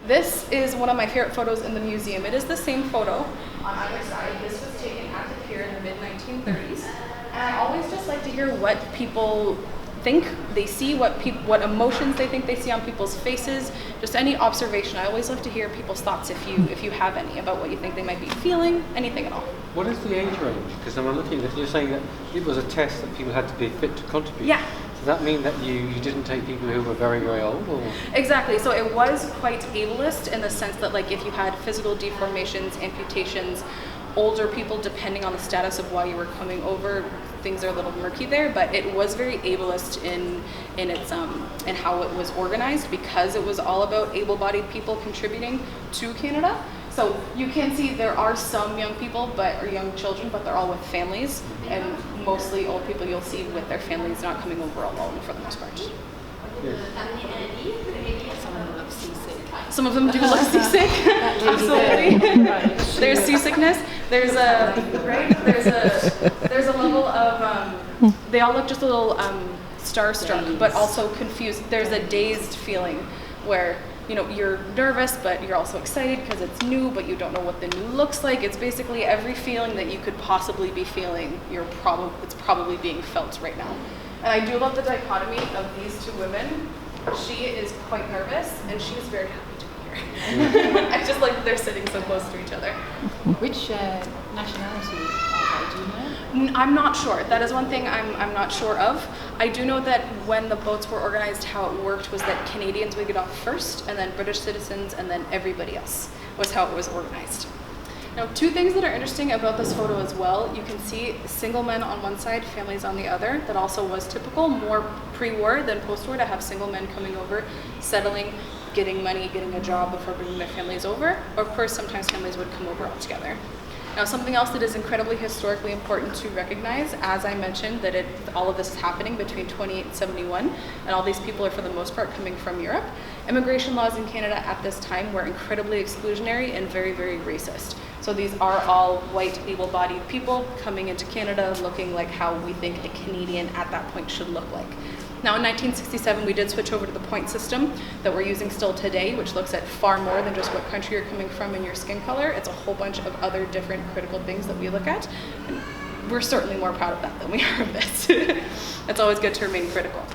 This is one of my favorite photos in the museum. It is the same photo on either side. This was taken at the pier in the mid-1930s. And I always just like to hear what people think they see, what emotions they think they see on people's faces, just any observation. I always love to hear people's thoughts if you have any about what you think they might be feeling, anything at all. What is the age range? Because I'm looking at, you're saying that it was a test that people had to be fit to contribute. Yeah. Does that mean that you didn't take people who were very, very old? Or? Exactly. So it was quite ableist in the sense that, like, if you had physical deformations, amputations, older people, depending on the status of why you were coming over, things are a little murky there, but it was very ableist in its in how it was organized, because it was all about able-bodied people contributing to Canada. So you can see there are some young people, or young children, but they're all with families, and mostly old people you'll see with their families, not coming over alone for the most part. Yes. Some of them do look seasick. Absolutely. There's seasickness. There's a level of they all look just a little starstruck, but also confused. There's a dazed feeling where, you know, you're nervous, but you're also excited because it's new, but you don't know what the new looks like. It's basically every feeling that you could possibly be feeling. It's probably being felt right now. And I do love the dichotomy of these two women. She is quite nervous, and she is very happy to be here. I just like that they're sitting so close to each other. Which nationality are they, do you know? I'm not sure. That is one thing I'm not sure of. I do know that when the boats were organized, how it worked was that Canadians would get off first, and then British citizens, and then everybody else was how it was organized. Now, two things that are interesting about this photo as well. You can see single men on one side, families on the other. That also was typical, more pre-war than post-war, to have single men coming over, settling, getting money, getting a job before bringing their families over. Of course, sometimes families would come over all together. Now, something else that is incredibly historically important to recognize, as I mentioned, that all of this is happening between 28 and 71, and all these people are for the most part coming from Europe. Immigration laws in Canada at this time were incredibly exclusionary and very, very racist. So these are all white, able-bodied people coming into Canada looking like how we think a Canadian at that point should look like. Now, in 1967, we did switch over to the point system that we're using still today, which looks at far more than just what country you're coming from and your skin color. It's a whole bunch of other different critical things that we look at. And we're certainly more proud of that than we are of this. It's always good to remain critical.